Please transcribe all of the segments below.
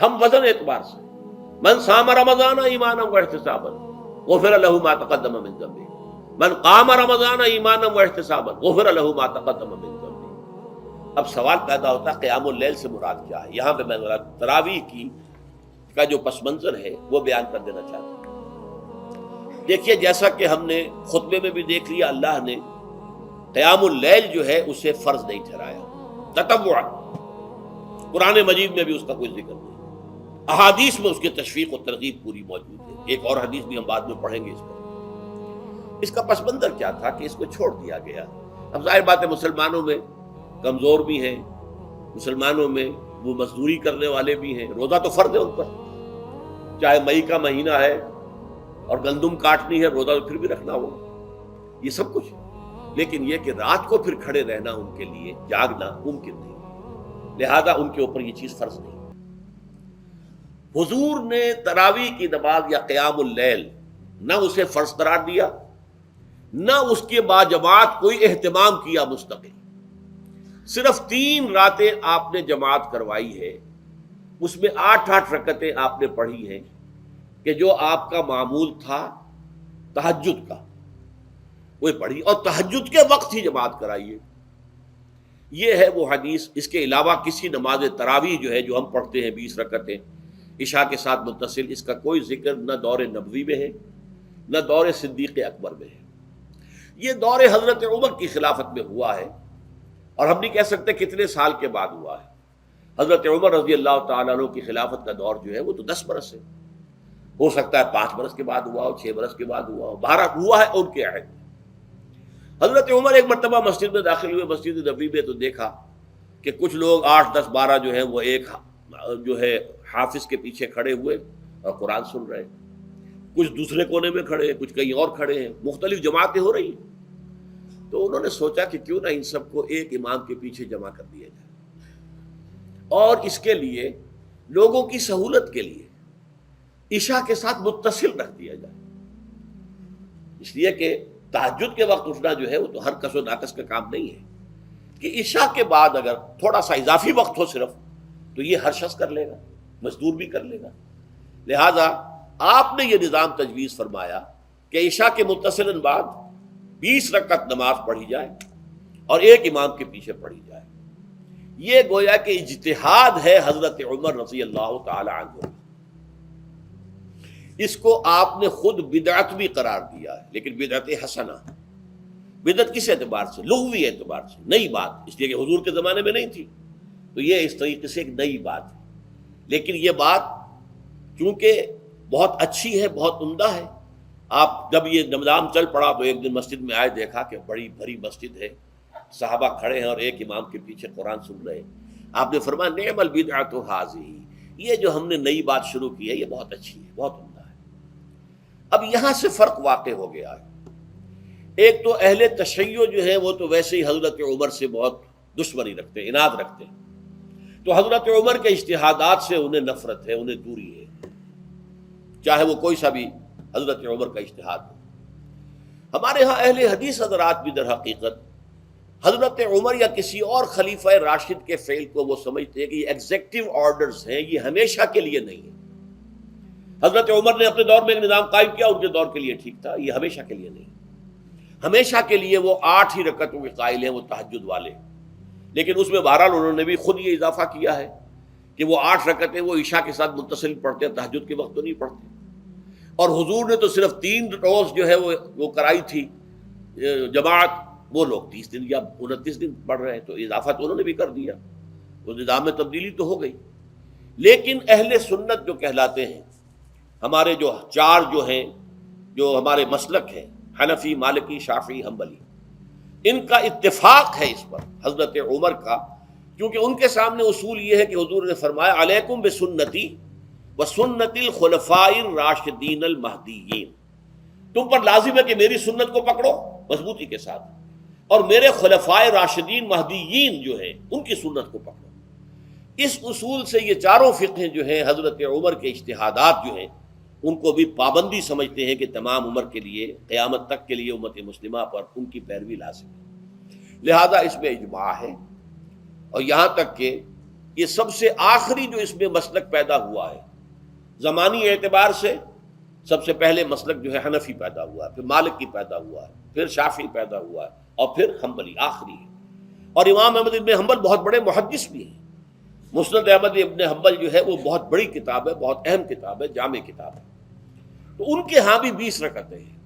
ہم وزن اعتبار سے من صام رمضان ایمانا واحتسابا غفر له ما تقدم من ذنبه من قام رمضان ایمانا واحتسابا غفر له ما تقدم من ذنبه۔ اب سوال پیدا ہوتا ہے قیام اللیل سے مراد کیا ہے؟ یہاں پہ میں تراویح کی کا جو پس منظر ہے وہ بیان کر دینا چاہتا ہوں۔ دیکھیے جیسا کہ ہم نے خطبے میں بھی دیکھ لیا، اللہ نے قیام اللیل جو ہے اسے فرض نہیں ٹھہرایا تطوعا، قرآن مجید میں بھی اس کا کوئی ذکر نہیں، احادیث میں اس کی تشویق و ترغیب پوری موجود ہے۔ ایک اور حدیث بھی ہم بعد میں پڑھیں گے اس پر۔ اس کا پس منظر کیا تھا کہ اس کو چھوڑ دیا گیا۔ اب ظاہر بات ہے مسلمانوں میں کمزور بھی ہیں، مسلمانوں میں وہ مزدوری کرنے والے بھی ہیں، روزہ تو فرض ہے ان پر، چاہے مئی کا مہینہ ہے اور گندم کاٹنی ہے، روزہ تو پھر بھی رکھنا ہوگا، یہ سب کچھ، لیکن یہ کہ رات کو پھر کھڑے رہنا ان کے لیے جاگنا ممکن نہیں، لہذا ان کے اوپر یہ چیز فرض نہیں۔ حضور نے تراویح کی نماز یا قیام اللیل نہ اسے فرض قرار دیا، نہ اس کے بعد جماعت کوئی اہتمام کیا مستقل، صرف 3 راتیں آپ نے جماعت کروائی ہے، اس میں 8 رکعتیں آپ نے پڑھی ہیں کہ جو آپ کا معمول تھا تہجد کا وہ پڑھی، اور تہجد کے وقت ہی جماعت کرائیے۔ یہ ہے وہ حدیث۔ اس کے علاوہ کسی نماز تراویح جو ہے جو ہم پڑھتے ہیں 20 رکعتیں عشاء کے ساتھ متصل، اس کا کوئی ذکر نہ دور نبوی میں ہے نہ دور صدیق اکبر میں ہے۔ یہ دور حضرت عمر کی خلافت میں ہوا ہے، اور ہم نہیں کہہ سکتے کتنے سال کے بعد ہوا ہے۔ حضرت عمر رضی اللہ تعالیٰ عنہ کی خلافت کا دور جو ہے وہ تو 10 برس ہے، ہو سکتا ہے 5 برس کے بعد ہوا ہو، 6 برس کے بعد ہوا ہو، 12 ہوا ہے ان کے عہد میں۔ حضرت عمر ایک مرتبہ مسجد میں داخل ہوئے، مسجد نبوی میں، تو دیکھا کہ کچھ لوگ 8 10 12 جو ہیں وہ ایک جو ہے حافظ کے پیچھے کھڑے ہوئے اور قرآن سن رہے ہیں، کچھ دوسرے کونے میں کھڑے ہیں، کچھ کہیں اور کھڑے ہیں، مختلف جماعتیں ہو رہی ہیں۔ تو انہوں نے سوچا کہ کیوں نہ ان سب کو ایک امام کے پیچھے جمع کر دیا جائے، اور اس کے لیے لوگوں کی سہولت کے لیے عشاء کے ساتھ متصل رکھ دیا جائے، اس لیے کہ تہجد کے وقت اٹھنا جو ہے وہ تو ہر کس و ناقص کا کام نہیں ہے، کہ عشاء کے بعد اگر تھوڑا سا اضافی وقت ہو صرف تو یہ ہر شخص کر لے گا، مزدور بھی کر لے گا۔ لہذا آپ نے یہ نظام تجویز فرمایا کہ عشاء کے متصلاً بعد 20 رکعت نماز پڑھی جائے اور ایک امام کے پیچھے پڑھی جائے۔ یہ گویا کہ اجتہاد ہے حضرت عمر رضی اللہ تعالی عنہ، اس کو آپ نے خود بدعت بھی قرار دیا ہے، لیکن بدعت حسنہ۔ بدعت کس اعتبار سے؟ لغوی اعتبار سے، نئی بات، اس لیے کہ حضور کے زمانے میں نہیں تھی، تو یہ اس طریقے سے ایک نئی بات ہے، لیکن یہ بات چونکہ بہت اچھی ہے، بہت عمدہ ہے۔ آپ جب یہ نظام چل پڑا تو ایک دن مسجد میں آئے، دیکھا کہ بڑی بھری مسجد ہے، صحابہ کھڑے ہیں اور ایک امام کے پیچھے قرآن سن رہے ہیں۔ آپ نے فرمایا نعم البدعۃ ھذہ، یہ جو ہم نے نئی بات شروع کی ہے یہ بہت اچھی ہے، بہت عمدہ ہے۔ اب یہاں سے فرق واقع ہو گیا ہے۔ ایک تو اہل تشیع جو ہے وہ تو ویسے ہی حضرت عمر سے بہت دشمنی رکھتے ہیں، عناد رکھتے ہیں، تو حضرت عمر کے اجتہادات سے انہیں نفرت ہے، انہیں دوری ہے، چاہے وہ کوئی سا بھی حضرت عمر کا اجتہاد ہو۔ ہمارے ہاں اہل حدیث حضرات بھی در حقیقت حضرت عمر یا کسی اور خلیفہ راشد کے فعل کو وہ سمجھتے ہیں کہ یہ ایگزیکٹو آرڈرز ہیں، یہ ہمیشہ کے لیے نہیں ہے۔ حضرت عمر نے اپنے دور میں ایک نظام قائم کیا، ان کے دور کے لیے ٹھیک تھا، یہ ہمیشہ کے لیے نہیں۔ ہمیشہ کے لیے وہ 8 ہی رکعتوں کے قائل ہیں، وہ تہجد والے، لیکن اس میں بہرحال انہوں نے بھی خود یہ اضافہ کیا ہے کہ وہ 8 رکعتیں وہ عشاء کے ساتھ متصل پڑھتے ہیں، تہجد کے وقت تو نہیں پڑھتے۔ اور حضور نے تو صرف 3 روز جو ہے وہ کرائی تھی جماعت، وہ لوگ 30 دن یا 29 دن پڑھ رہے ہیں، تو اضافہ تو انہوں نے بھی کر دیا، وہ نظام میں تبدیلی تو ہو گئی۔ لیکن اہل سنت جو کہلاتے ہیں، ہمارے جو 4 جو ہیں، جو ہمارے مسلک ہیں، حنفی، مالکی، شافعی، حنبلی، ان کا اتفاق ہے اس پر حضرت عمر کا، کیونکہ ان کے سامنے اصول یہ ہے کہ حضور نے فرمایا علیکم بسنتی وسنت الخلفاء الراشدین المہدیین، تم پر لازم ہے کہ میری سنت کو پکڑو مضبوطی کے ساتھ، اور میرے خلفائے راشدین مہدیین جو ہیں ان کی سنت کو پکڑو۔ اس اصول سے یہ چاروں فقہیں جو ہیں حضرت عمر کے اجتہادات جو ہیں ان کو بھی پابندی سمجھتے ہیں کہ تمام عمر کے لیے، قیامت تک کے لیے امت مسلمہ پر ان کی پیروی لازم ہے، لہذا اس میں اجماع ہے۔ اور یہاں تک کہ یہ سب سے آخری جو اس میں مسلک پیدا ہوا ہے زمانی اعتبار سے، سب سے پہلے مسلک جو ہے حنفی پیدا ہوا ہے، پھر مالکی پیدا ہوا ہے، پھر شافعی پیدا ہوا ہے، اور پھر حنبلی آخری ہے۔ اور امام احمد ابن حنبل بہت بڑے محدث بھی ہیں۔ مسند احمد ابن حنبل جو ہے وہ بہت بڑی کتاب ہے، بہت اہم کتاب ہے، جامع کتاب ہے۔ تو ان کے ہاں بھی 20 رکعتیں ہیں۔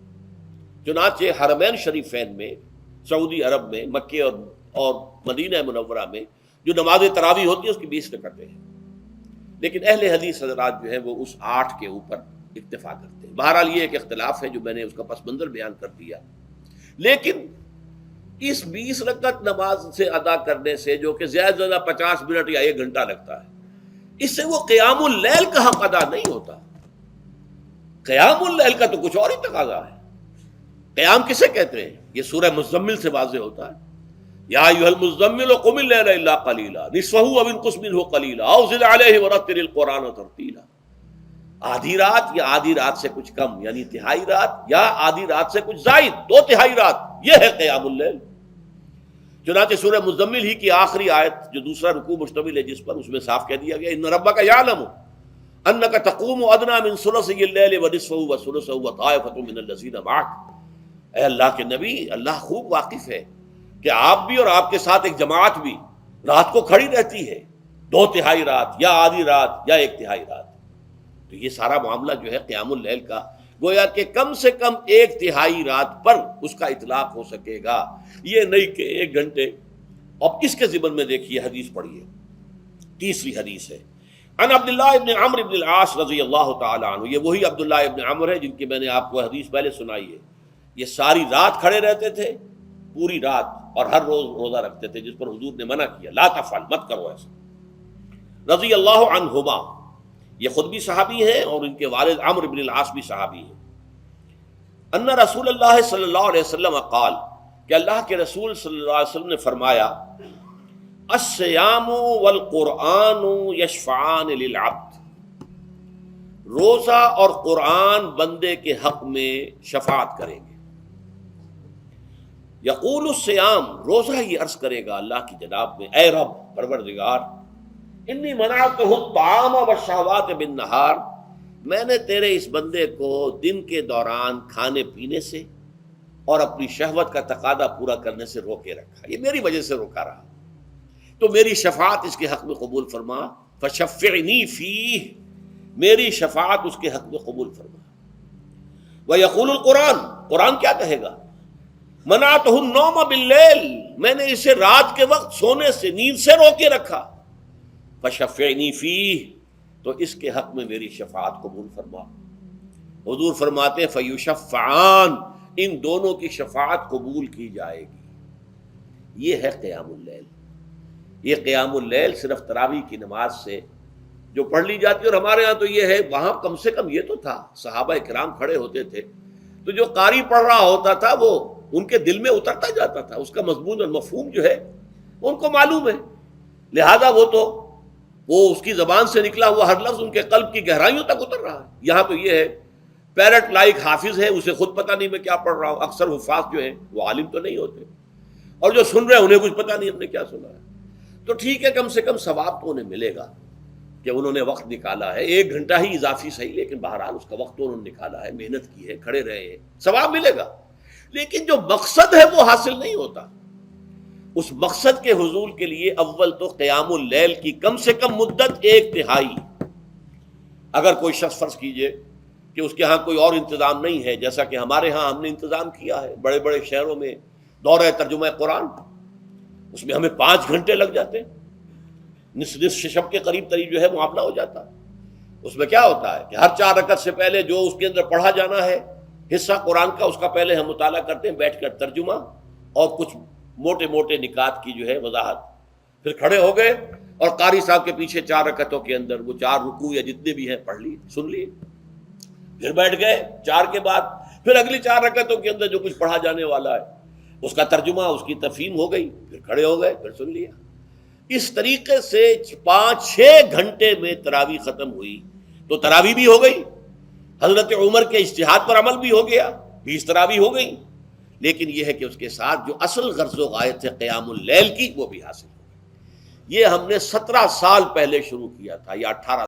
چنانچہ حرمین شریفین میں، سعودی عرب میں، مکے اور مدینہ منورہ میں جو نماز تراویح ہوتی ہے اس کی 20 رکعتیں ہیں، لیکن اہل حدیث حضرات جو ہیں وہ اس 8 کے اوپر اکتفا کرتے ہیں۔ بہرحال یہ ایک اختلاف ہے جو میں نے اس کا پس منظر بیان کر دیا۔ لیکن اس 20 رکعت نماز سے ادا کرنے سے، جو کہ زیادہ سے زیادہ 50 منٹ یا 1 گھنٹہ لگتا ہے، اس سے وہ قیام اللیل کا حق ادا نہیں ہوتا۔ قیام اللیل کا تو کچھ اور ہی تقاضا ہے۔ قیام کسے کہتے ہیں؟ یہ سورہ مزمل سے واضح ہوتا ہے۔ یا ایھا المزمل قم اللیل الا قلیلا نصفہ او انقص منہ قلیلا او زد علیہ ورتل القرآن ترتیلا۔ آدھی رات یا آدھی رات سے کچھ کم، یعنی تہائی رات، یا آدھی رات سے کچھ زائد، 2/3 رات، یہ ہے قیام اللیل۔ چنانچہ سورہ مزمل ہی کی آخری آیت جو دوسرا رکوع مشتمل ہے جس پر، اس میں صاف کہہ دیا گیا ان ربک یعلم انک تقوم ادنی من ثلثی اللیل ونصفہ وثلثہ وطائفۃ من الذین معک۔ اے اللہ کے نبی، اللہ خوب واقف ہے کہ آپ بھی اور آپ کے ساتھ ایک جماعت بھی رات کو کھڑی رہتی ہے، 2/3 رات یا آدھی رات یا 1/3 رات۔ تو یہ سارا معاملہ جو ہے قیام اللیل کا، گویا کہ کم سے کم 1/3 رات پر اس کا اطلاق ہو سکے گا، یہ نہیں کہ 1 گھنٹے۔ اب اس کے ضمن میں دیکھیے حدیث پڑھیے، تیسری حدیث ہے ان عبداللہ ابن عمرو ابن العاص رضی اللہ تعالی عنہ۔ یہ وہی عبداللہ ابن عمرو ہے جن کی میں نے آپ کو حدیث پہلے سنائی ہے۔ یہ ساری رات کھڑے رہتے تھے، پوری رات، اور ہر روز روزہ رکھتے تھے، جس پر حضور نے منع کیا، لا تفعل، مت کرو ایسا۔ رضی اللہ عنہما، یہ خود بھی صحابی ہیں اور ان کے والد عمرو بن العاص بھی صحابی ہیں۔ ان رسول اللہ صلی اللہ علیہ وسلم قال، کہ اللہ کے رسول صلی اللہ علیہ وسلم نے فرمایا الصیام والقرآن یشفعان للعبد، روزہ اور قرآن بندے کے حق میں شفاعت کریں گے۔ یقول الصیام، روزہ یہ عرض کرے گا اللہ کی جناب میں، اے رب پروردگار، انی منعتہ الطعام والشہوات بالنہار، میں نے تیرے اس بندے کو دن کے دوران کھانے پینے سے اور اپنی شہوت کا تقاضا پورا کرنے سے روکے رکھا، یہ میری وجہ سے روکا رہا، تو میری شفاعت اس کے حق میں قبول فرما، فشفعنی فیہ، میری شفاعت اس کے حق میں قبول فرما۔ ویقول القرآن، قرآن کیا کہے گا؟ منعتہ النوم باللیل، میں نے اسے رات کے وقت سونے سے، نیند سے روکے رکھا، فشفعنی فیہ، تو اس کے حق میں میری شفاعت قبول فرما۔ حضور فرماتے ہیں فیشفعان، ان دونوں کی شفاعت قبول کی جائے گی۔ یہ ہے قیام اللیل۔ یہ قیام اللیل صرف تراویح کی نماز سے جو پڑھ لی جاتی ہے، اور ہمارے ہاں تو یہ ہے، وہاں کم سے کم یہ تو تھا، صحابہ کرام کھڑے ہوتے تھے تو جو قاری پڑھ رہا ہوتا تھا وہ ان کے دل میں اترتا جاتا تھا، اس کا مضمون اور مفہوم جو ہے ان کو معلوم ہے، لہذا وہ اس کی زبان سے نکلا ہوا ہر لفظ ان کے قلب کی گہرائیوں تک اتر رہا ہے۔ یہاں تو یہ ہے پیرٹ لائک حافظ ہے، اسے خود پتہ نہیں میں کیا پڑھ رہا ہوں، اکثر حفاظ جو ہیں وہ عالم تو نہیں ہوتے، اور جو سن رہے ہیں انہیں کچھ پتہ نہیں ہم نے کیا سنا ہے۔ تو ٹھیک ہے، کم سے کم ثواب تو انہیں ملے گا کہ انہوں نے وقت نکالا ہے، 1 گھنٹہ ہی اضافی صحیح، لیکن بہرحال اس کا وقت تو انہوں نے نکالا ہے، محنت کی ہے، کھڑے رہے ہیں، ثواب ملے گا۔ لیکن جو مقصد ہے وہ حاصل نہیں ہوتا۔ اس مقصد کے حصول کے لیے اول تو قیام اللیل کی کم سے کم مدت 1/3۔ اگر کوئی شخص فرض کیجئے کہ اس کے ہاں کوئی اور انتظام نہیں ہے، جیسا کہ ہمارے ہاں ہم نے انتظام کیا ہے، بڑے بڑے شہروں میں دورہ ترجمہ قرآن، اس میں ہمیں 5 گھنٹے لگ جاتے ہیں، نصف شب کے قریب تری جو ہے معاملہ ہو جاتا ہے۔ اس میں کیا ہوتا ہے کہ ہر 4 رکعت سے پہلے جو اس کے اندر پڑھا جانا ہے حصہ قرآن کا، اس کا پہلے ہم مطالعہ کرتے ہیں بیٹھ کر، ترجمہ اور کچھ موٹے موٹے نکات کی جو ہے وضاحت، پھر کھڑے ہو گئے اور قاری صاحب کے پیچھے 4 رکعتوں کے اندر وہ 4 رکوع یا جتنے بھی ہیں پڑھ لیے، سن لیے، پھر بیٹھ گئے 4 کے بعد پھر اگلی 4 رکعتوں کے اندر جو کچھ پڑھا جانے والا ہے اس کا ترجمہ، اس کی تفہیم ہو گئی، پھر کھڑے ہو گئے، پھر سن لیا۔ اس طریقے سے 5-6 گھنٹے میں تراویح ختم ہوئی، تو تراویح بھی ہو گئی، حضرت عمر کے اجتہاد پر عمل بھی ہو گیا، 20 تراویح ہو گئی، لیکن یہ ہے کہ اس کے ساتھ جو اصل غرض و غایت ہے قیام اللیل کی وہ بھی حاصل ہو گئی۔ یہ ہم نے 17 سال پہلے شروع کیا تھا یا 18